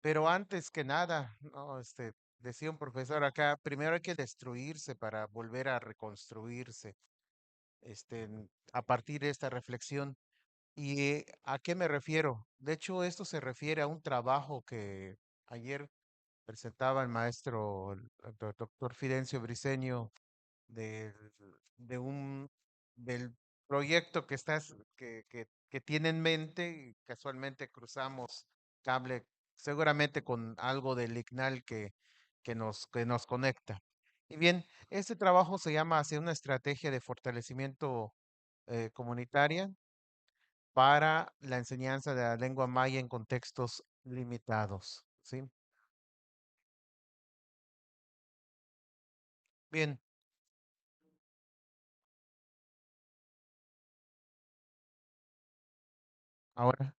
Pero antes que nada, no, decía un profesor acá, primero hay que destruirse para volver a reconstruirse, a partir de esta reflexión. ¿Y a qué me refiero? De hecho, esto se refiere a un trabajo que ayer presentaba el maestro, el doctor Fidencio Briceño, del, de un, del proyecto que tiene en mente, y casualmente cruzamos cable, seguramente con algo del ICNAL que nos conecta. Y bien, este trabajo se llama Hacia una estrategia de fortalecimiento comunitaria para la enseñanza de la lengua maya en contextos limitados. ¿Sí? Bien, ahora.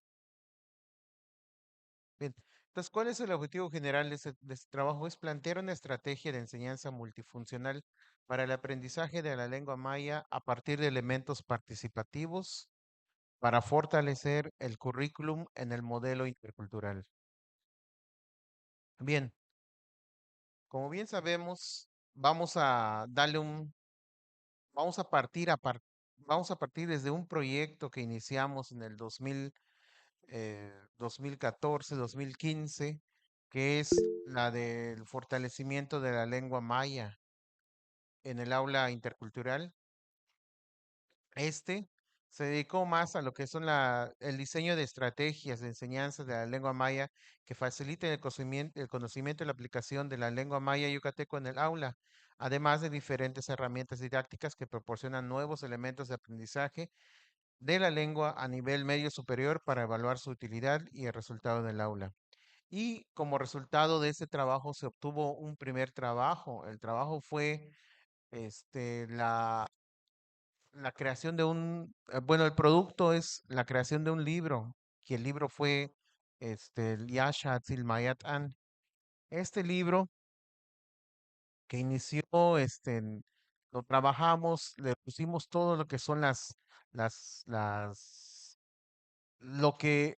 Bien, entonces, ¿cuál es el objetivo general de este trabajo? Es plantear una estrategia de enseñanza multifuncional para el aprendizaje de la lengua maya a partir de elementos participativos para fortalecer el currículum en el modelo intercultural. Bien, como bien sabemos, vamos a partir vamos a partir desde un proyecto que iniciamos en el 2014, 2015, que es la del fortalecimiento de la lengua maya en el aula intercultural. Este se dedicó más a lo que son el diseño de estrategias de enseñanza de la lengua maya que faciliten el conocimiento y la aplicación de la lengua maya yucateco en el aula, además de diferentes herramientas didácticas que proporcionan nuevos elementos de aprendizaje de la lengua a nivel medio superior para evaluar su utilidad y el resultado del aula. Y como resultado de ese trabajo se obtuvo un primer trabajo. El trabajo fue la creación bueno, el producto es la creación de un libro, que el libro fue el Yasha Mayat An. Este libro que inició, lo trabajamos, le pusimos todo lo que son las, las, lo que,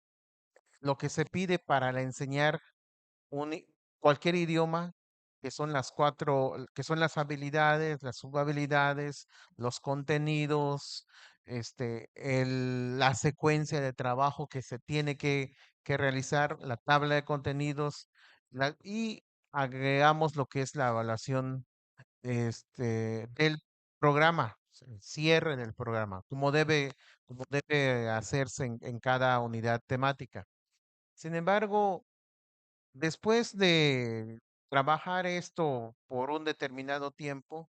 lo que se pide para enseñar un i- cualquier idioma, que son las habilidades, las subhabilidades, los contenidos, la secuencia de trabajo que se tiene que realizar, la tabla de contenidos, y agregamos lo que es la evaluación, del programa, el cierre del programa, como debe hacerse en cada unidad temática. Sin embargo, después de trabajar esto por un determinado tiempo,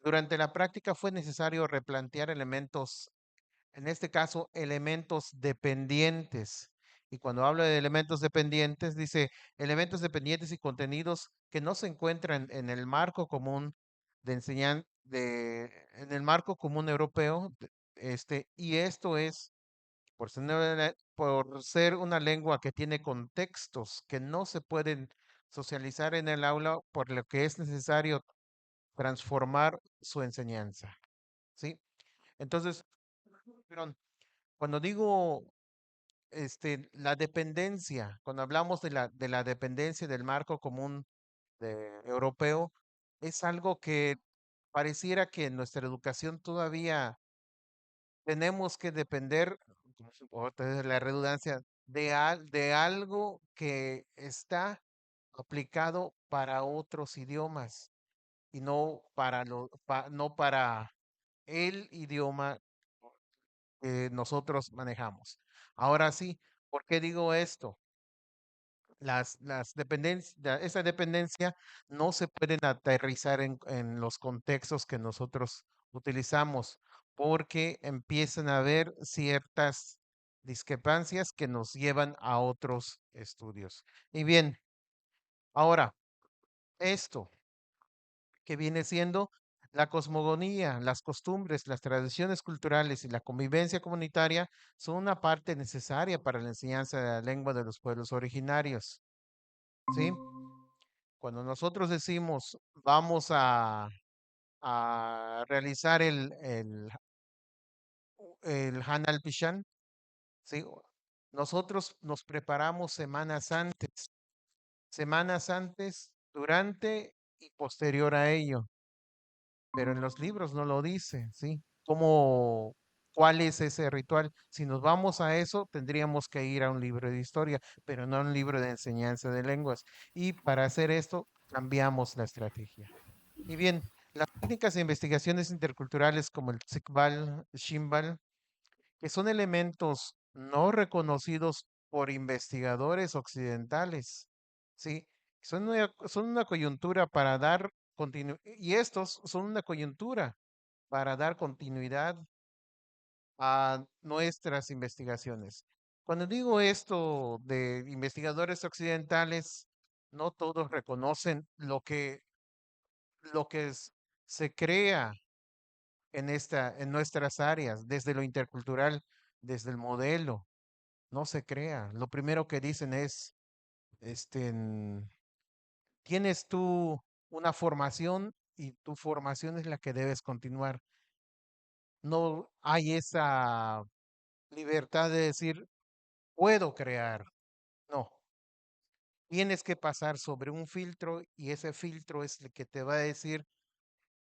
durante la práctica fue necesario replantear elementos, en este caso, elementos dependientes. Y cuando hablo de elementos dependientes, dice elementos dependientes y contenidos que no se encuentran en el marco común en el marco común europeo, y esto es por ser una lengua que tiene contextos que no se pueden socializar en el aula, por lo que es necesario transformar su enseñanza, ¿sí? Entonces, perdón, cuando digo la dependencia, cuando hablamos de la dependencia del marco común europeo, es algo que pareciera que en nuestra educación todavía tenemos que depender, otra vez la redundancia, de algo que está aplicado para otros idiomas y no para el idioma que nosotros manejamos. Ahora sí, ¿por qué digo esto? Esa dependencia no se pueden aterrizar en los contextos que nosotros utilizamos, porque empiezan a haber ciertas discrepancias que nos llevan a otros estudios. Y bien, ahora, esto que viene siendo la cosmogonía, las costumbres, las tradiciones culturales y la convivencia comunitaria son una parte necesaria para la enseñanza de la lengua de los pueblos originarios. ¿Sí? Cuando nosotros decimos vamos a realizar el Hanal Pishan, ¿sí? Nosotros nos preparamos semanas antes. semanas antes, durante y posterior a ello, pero en los libros no lo dice, ¿sí? ¿Cómo, cuál es ese ritual? Si nos vamos a eso, tendríamos que ir a un libro de historia, pero no a un libro de enseñanza de lenguas. Y para hacer esto, cambiamos la estrategia. Y bien, las técnicas de investigaciones interculturales como el Tsikbal, Shimbal, que son elementos no reconocidos por investigadores occidentales, ¿sí? Son una coyuntura para dar continuidad, y estos son una coyuntura para dar continuidad a nuestras investigaciones. Cuando digo esto de investigadores occidentales, no todos reconocen lo que se crea en nuestras áreas, desde lo intercultural, desde el modelo, no se crea. Lo primero que dicen es, tienes tú una formación y tu formación es la que debes continuar. No hay esa libertad de decir, puedo crear. No, tienes que pasar sobre un filtro y ese filtro es el que te va a decir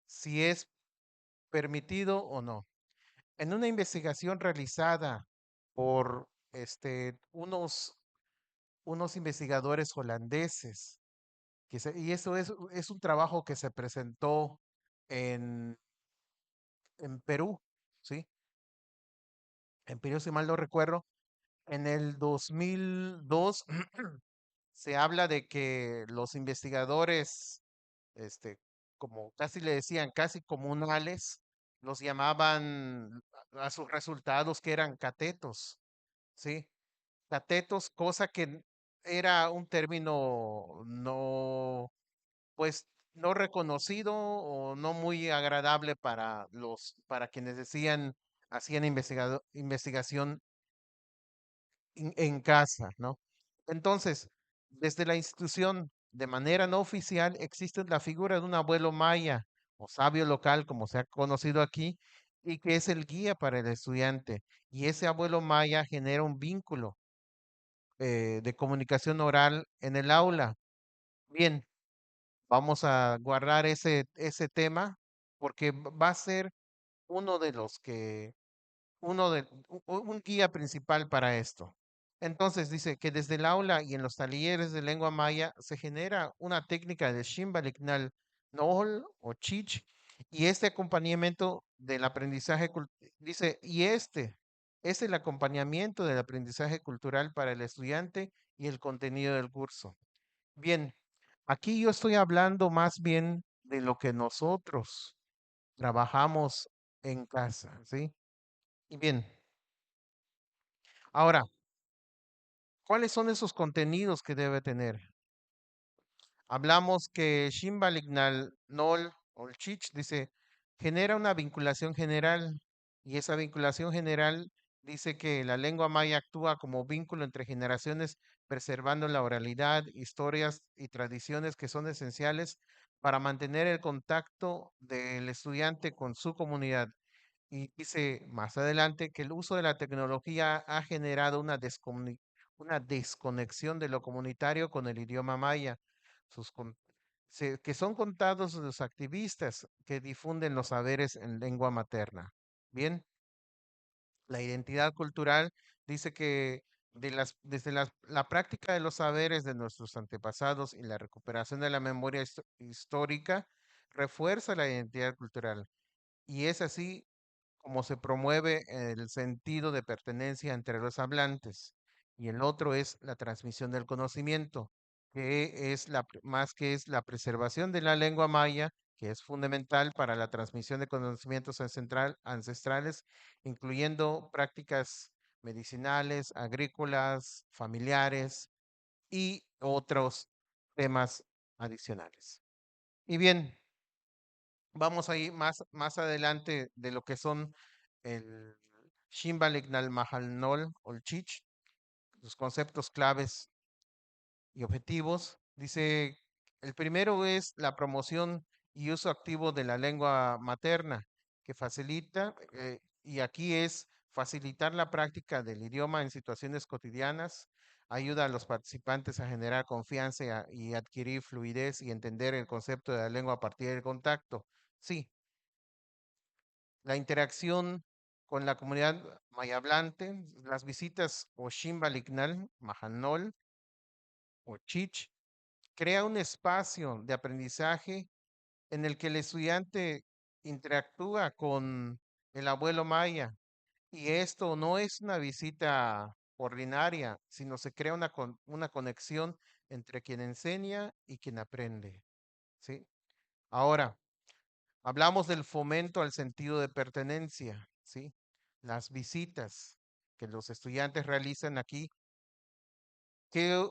si es permitido o no. En una investigación realizada por unos investigadores holandeses, y eso es un trabajo que se presentó en, en Perú, ¿sí? En Perú, si mal no recuerdo, en el 2002 se habla de que los investigadores, este, como casi le decían, casi comunales, los llamaban a sus resultados que eran catetos, ¿sí? Catetos, cosa que era un término no, pues, no reconocido o no muy agradable para para quienes hacían investigación en casa, ¿no? Entonces, desde la institución, de manera no oficial, existe la figura de un abuelo maya o sabio local, como se ha conocido aquí, y que es el guía para el estudiante. Y ese abuelo maya genera un vínculo de comunicación oral en el aula. Bien, vamos a guardar ese tema porque va a ser uno de los que, uno de, un guía principal para esto. Entonces dice que desde el aula y en los talleres de lengua maya se genera una técnica de Shimbalignal Nohol o Chich y este acompañamiento del aprendizaje, dice, y este es el acompañamiento del aprendizaje cultural para el estudiante y el contenido del curso. Bien, aquí yo estoy hablando más bien de lo que nosotros trabajamos en casa, ¿sí? Y bien, ahora, ¿cuáles son esos contenidos que debe tener? Hablamos que Shimbalignal Nol Olchich dice, genera una vinculación general y esa vinculación general dice que la lengua maya actúa como vínculo entre generaciones, preservando la oralidad, historias y tradiciones que son esenciales para mantener el contacto del estudiante con su comunidad. Y dice más adelante que el uso de la tecnología ha generado una desconexión de lo comunitario con el idioma maya, sus con- que son contados los activistas que difunden los saberes en lengua materna. Bien, la identidad cultural dice que desde la práctica de los saberes de nuestros antepasados y la recuperación de la memoria histórica, refuerza la identidad cultural. Y es así como se promueve el sentido de pertenencia entre los hablantes. Y el otro es la transmisión del conocimiento, que es más que es la preservación de la lengua maya, que es fundamental para la transmisión de conocimientos ancestrales, incluyendo prácticas medicinales, agrícolas, familiares y otros temas adicionales. Y bien, vamos a ir más adelante de lo que son el Shimbalignal Mahalnol Olchich, los conceptos claves y objetivos. Dice, el primero es la promoción y uso activo de la lengua materna, que facilita, y aquí es facilitar la práctica del idioma en situaciones cotidianas, ayuda a los participantes a generar confianza y adquirir fluidez y entender el concepto de la lengua a partir del contacto. Sí, la interacción con la comunidad mayahablante, las visitas o Shimbalignal, Mahanol o Chich, crea un espacio de aprendizaje en el que el estudiante interactúa con el abuelo maya. Y esto no es una visita ordinaria, sino se crea una conexión entre quien enseña y quien aprende. ¿Sí? Ahora, hablamos del fomento al sentido de pertenencia. ¿Sí? Las visitas que los estudiantes realizan aquí, ¿qué,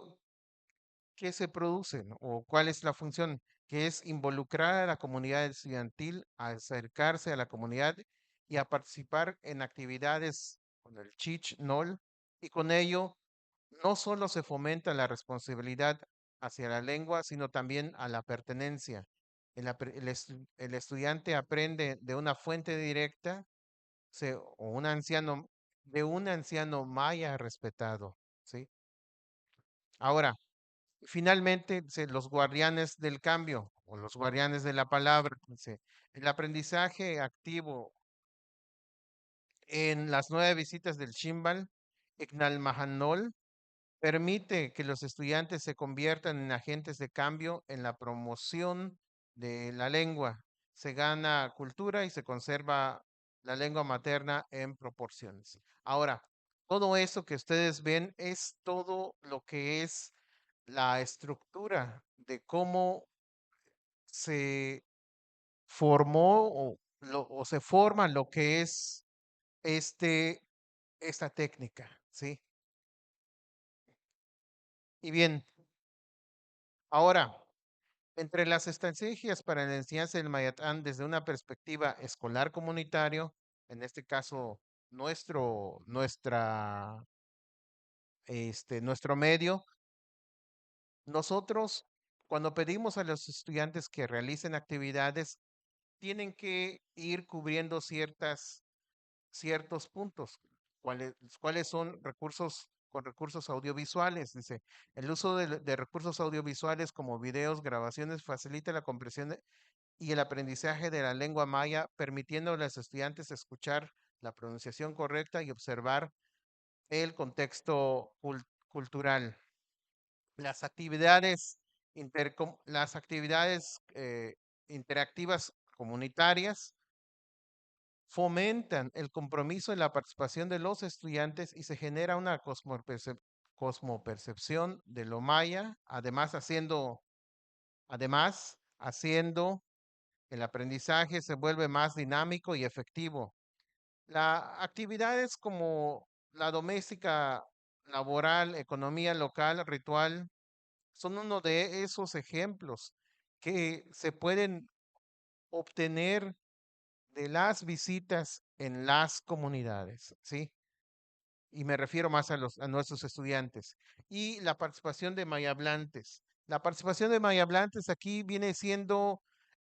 qué se producen o cuál es la función? Que es involucrar a la comunidad estudiantil, a acercarse a la comunidad y a participar en actividades con el Chich NOL, y con ello no solo se fomenta la responsabilidad hacia la lengua, sino también a la pertenencia. El estudiante aprende de una fuente directa o un anciano, de un anciano maya respetado. ¿Sí? Ahora, finalmente, los guardianes del cambio o los guardianes de la palabra. Dice, el aprendizaje activo en las 9 visitas del Shimbal, Ignalmahanol, permite que los estudiantes se conviertan en agentes de cambio en la promoción de la lengua. Se gana cultura y se conserva la lengua materna en proporciones. Ahora, todo eso que ustedes ven es todo lo que es la estructura de cómo se formó o se forma lo que es este, esta técnica, ¿sí? Y bien, ahora, entre las estrategias para la enseñanza del Mayatán desde una perspectiva escolar comunitario, en este caso nuestro medio, nosotros cuando pedimos a los estudiantes que realicen actividades, tienen que ir cubriendo ciertos puntos. ¿Cuáles son recursos con recursos audiovisuales? Dice, el uso de recursos audiovisuales como videos, grabaciones facilita la comprensión y el aprendizaje de la lengua maya, permitiendo a los estudiantes escuchar la pronunciación correcta y observar el contexto cultural. Las actividades, las actividades interactivas comunitarias fomentan el compromiso y la participación de los estudiantes y se genera una cosmopercepción de lo maya, además haciendo el aprendizaje se vuelve más dinámico y efectivo. Las actividades como la doméstica, laboral, economía local, ritual, son uno de esos ejemplos que se pueden obtener de las visitas en las comunidades, ¿sí? Y me refiero más a nuestros estudiantes. Y la participación de mayablantes. La participación de mayablantes aquí viene siendo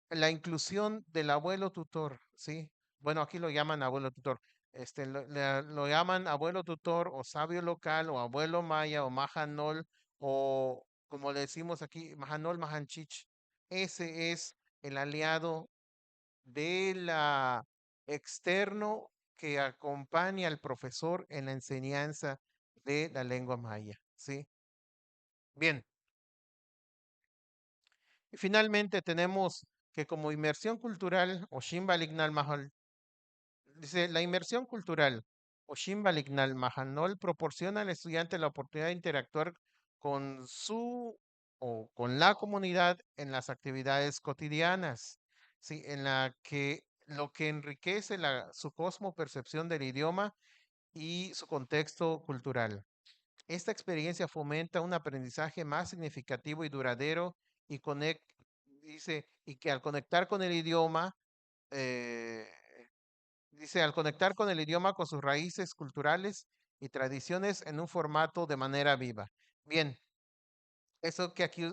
la inclusión del abuelo tutor, ¿sí? Bueno, aquí lo llaman abuelo tutor. Lo llaman abuelo tutor o sabio local o abuelo maya o majanol o como le decimos aquí, majanol majanchich. Ese es el aliado de la externo que acompaña al profesor en la enseñanza de la lengua maya, ¿sí? Bien, y finalmente tenemos que como inmersión cultural o Shimbalignal Mahal, dice, la inmersión cultural o Shimbalignal Mahanol proporciona al estudiante la oportunidad de interactuar con su o con la comunidad en las actividades cotidianas, ¿sí? En la que lo que enriquece su cosmopercepción del idioma y su contexto cultural. Esta experiencia fomenta un aprendizaje más significativo y duradero y y que al conectar con el idioma, eh, dice, al conectar con el idioma, con sus raíces culturales y tradiciones en un formato de manera viva. Bien, que aquí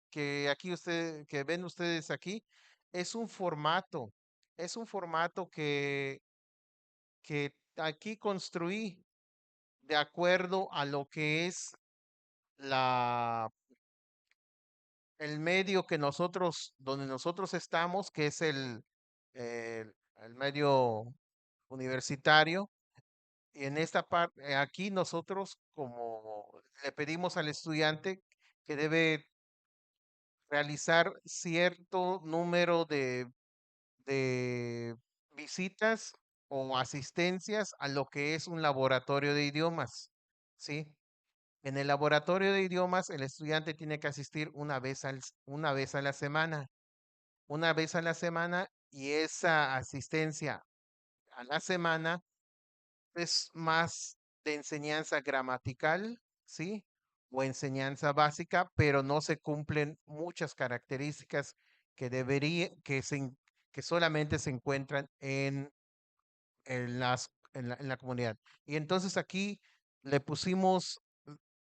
que ven ustedes aquí, es un formato, es un formato que aquí construí de acuerdo a lo que es la, el medio que nosotros, donde nosotros estamos, que es el medio universitario. Y en esta parte, aquí nosotros como le pedimos al estudiante que debe realizar cierto número de visitas o asistencias a lo que es un laboratorio de idiomas, ¿sí? En el laboratorio de idiomas, el estudiante tiene que asistir una vez a la semana, una vez a la semana, y esa asistencia a la semana es más de enseñanza gramatical, ¿sí? O enseñanza básica, pero no se cumplen muchas características que debería, que solamente se encuentran en la comunidad. Y entonces aquí le pusimos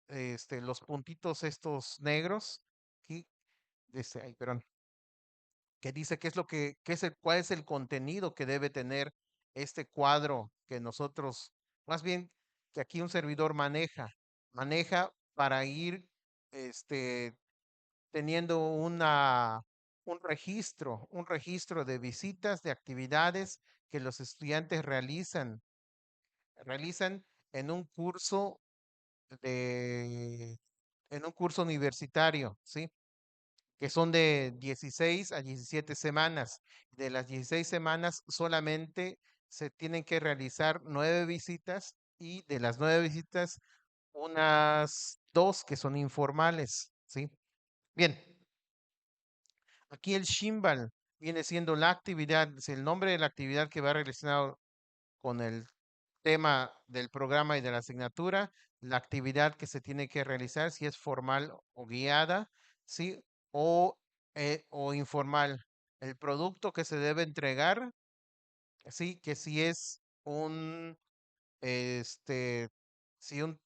los puntitos estos negros, aquí, ay, perdón, que dice qué es lo qué es cuál es el contenido que debe tener este cuadro que nosotros, más bien que aquí un servidor maneja para ir este, teniendo un registro de visitas, de actividades que los estudiantes realizan en un curso de, en un curso universitario, ¿sí? Que son de 16 a 17 semanas. De las 16 semanas solamente se tienen que realizar 9 visitas y de las 9 visitas, unas dos que son informales, ¿sí? Bien, aquí el Shimbal viene siendo la actividad, es el nombre de la actividad que va relacionado con el tema del programa y de la asignatura, la actividad que se tiene que realizar, si es formal o guiada, ¿sí? O informal. El producto que se debe entregar, sí, que si es este, si un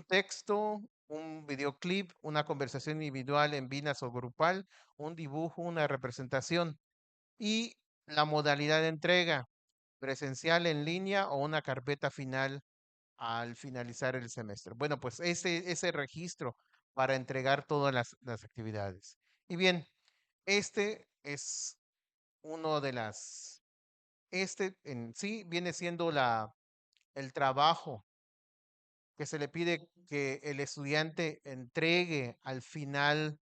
texto, un videoclip, una conversación individual en Vinas o grupal, un dibujo, una representación y la modalidad de entrega, presencial en línea o una carpeta final al finalizar el semestre. Bueno, pues ese registro para entregar todas las actividades. Y bien, este es uno de este en sí viene siendo el trabajo que se le pide que el estudiante entregue al final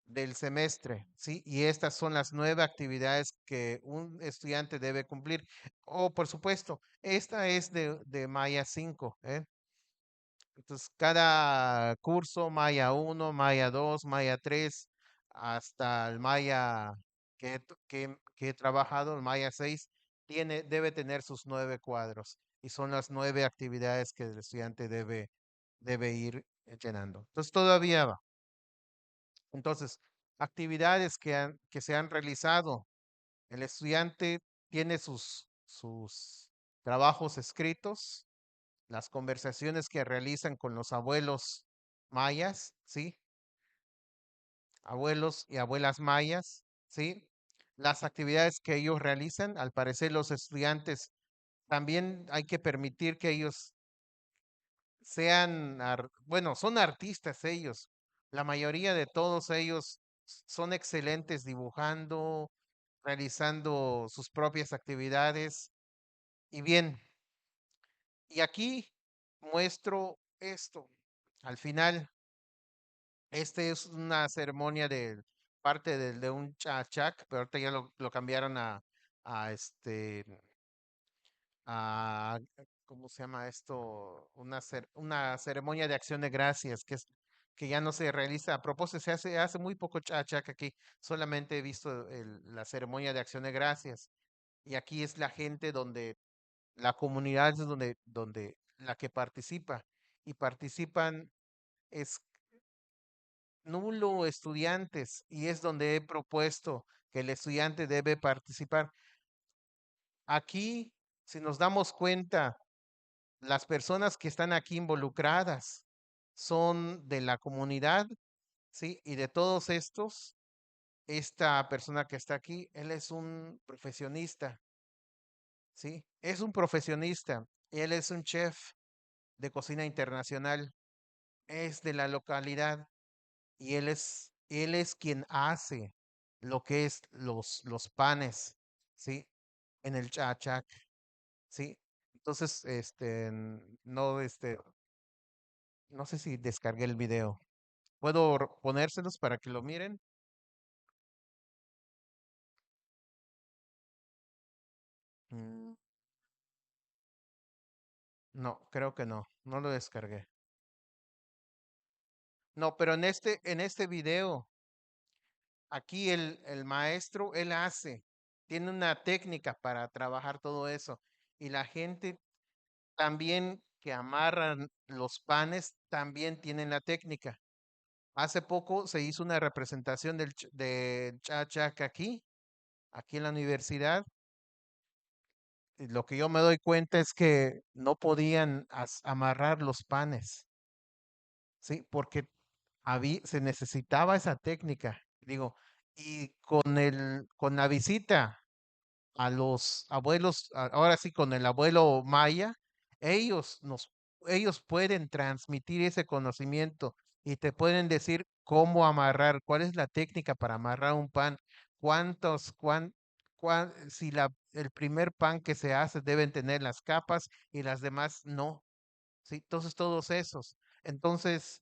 del semestre, ¿sí? Y estas son las 9 actividades que un estudiante debe cumplir. O, por supuesto, esta es de Maya 5, ¿eh? Entonces, cada curso, Maya 1, Maya 2, Maya 3, hasta el Maya que he trabajado, el Maya 6, debe tener sus 9 cuadros y son las 9 actividades que el estudiante debe ir llenando. Entonces, todavía va. Entonces, actividades que se han realizado. El estudiante tiene sus trabajos escritos, las conversaciones que realizan con los abuelos mayas, ¿sí? Abuelos y abuelas mayas, ¿sí? Las actividades que ellos realizan, al parecer los estudiantes también hay que permitir que ellos bueno, son artistas ellos. La mayoría de todos ellos son excelentes dibujando, realizando sus propias actividades. Y bien, y aquí muestro esto. Al final, este es una ceremonia de parte de un chachac, pero ahorita ya lo cambiaron a a, ¿cómo se llama esto? Una ceremonia de acción de gracias, que ya no se realiza. A propósito, hace muy poco chachac aquí. Solamente he visto la ceremonia de acción de gracias. Y aquí es la gente la comunidad es donde la que participa. Y participan es nulo estudiantes y es donde he propuesto que el estudiante debe participar. Aquí, si nos damos cuenta, las personas que están aquí involucradas son de la comunidad, ¿sí? Y de todos estos, esta persona que está aquí, él es un profesionista, ¿sí? Es un profesionista, él es un chef, de cocina internacional, es de la localidad y él es quien hace lo que es los panes, ¿sí? En el chachac, ¿sí? Entonces, no sé si descargué el video. ¿Puedo ponérselos para que lo miren? Mm, no, creo que no, no lo descargué. No, pero en este video, aquí el maestro, él tiene una técnica para trabajar todo eso. Y la gente también que amarran los panes, también tienen la técnica. Hace poco se hizo una representación del Chachac aquí en la universidad. Y lo que yo me doy cuenta es que no podían amarrar los panes, ¿sí? Porque se necesitaba esa técnica. Digo, y con la visita a los abuelos, ahora sí con el abuelo Maya, ellos nos, ellos pueden transmitir ese conocimiento y te pueden decir cómo amarrar, cuál es la técnica para amarrar un pan, cuántos, si el primer pan que se hace deben tener las capas y las demás no, sí, entonces todos esos. Entonces,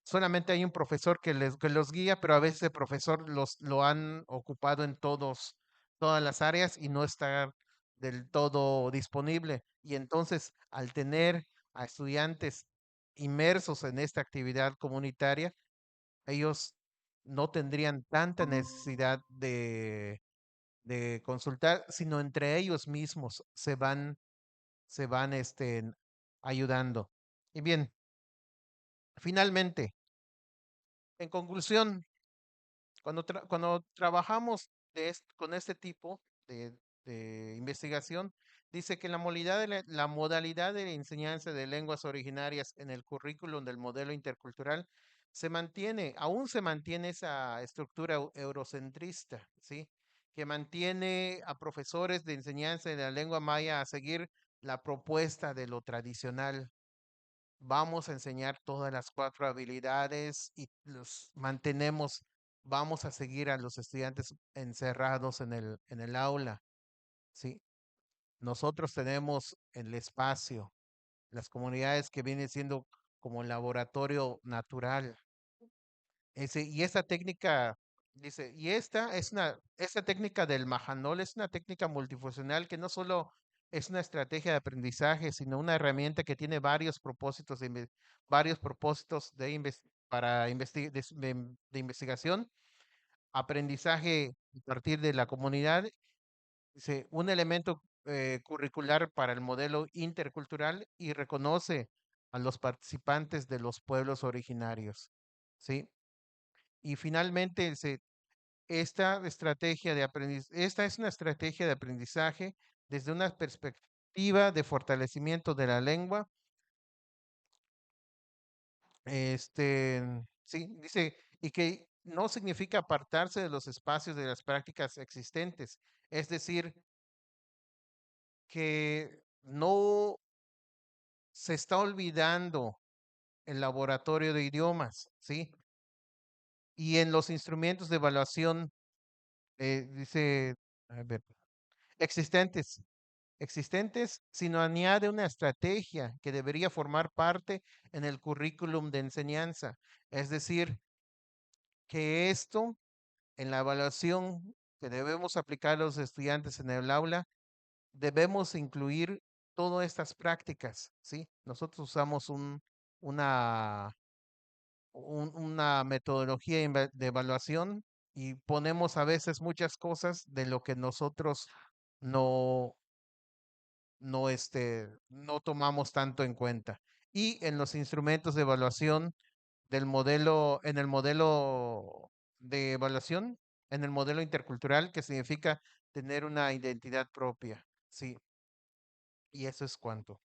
solamente hay un profesor que los guía, pero a veces el profesor lo han ocupado en todas las áreas y no está del todo disponible. Y entonces, al tener a estudiantes inmersos en esta actividad comunitaria, ellos no tendrían tanta necesidad de consultar, sino entre ellos mismos se van ayudando. Y bien, finalmente, en conclusión, cuando trabajamos con este tipo de investigación, dice que la modalidad de la enseñanza de lenguas originarias en el currículum del modelo intercultural aún se mantiene esa estructura eurocentrista, ¿sí? Que mantiene a profesores de enseñanza de la lengua maya a seguir la propuesta de lo tradicional. Vamos a enseñar todas las cuatro habilidades y vamos a seguir a los estudiantes encerrados en el aula, ¿sí? Nosotros tenemos el espacio, las comunidades que vienen siendo como laboratorio natural. Y esta técnica, dice, esta técnica del Mahanol es una técnica multifuncional que no solo es una estrategia de aprendizaje, sino una herramienta que tiene varios propósitos para de investigación, aprendizaje a partir de la comunidad, dice, un elemento curricular para el modelo intercultural y reconoce a los participantes de los pueblos originarios, ¿sí? Y finalmente, esta es una estrategia de aprendizaje desde una perspectiva de fortalecimiento de la lengua. Sí, dice, y que no significa apartarse de los espacios de las prácticas existentes. Es decir, que no se está olvidando el laboratorio de idiomas, ¿sí? Y en los instrumentos de evaluación, dice, a ver, existentes, sino añade una estrategia que debería formar parte en el currículum de enseñanza. Es decir, que esto en la evaluación que debemos aplicar a los estudiantes en el aula, debemos incluir todas estas prácticas, ¿sí? Nosotros usamos una, una metodología de evaluación y ponemos a veces muchas cosas de lo que nosotros no, no tomamos tanto en cuenta. Y en los instrumentos de evaluación en el modelo de evaluación, en el modelo intercultural, que significa tener una identidad propia. Sí, y eso es cuanto.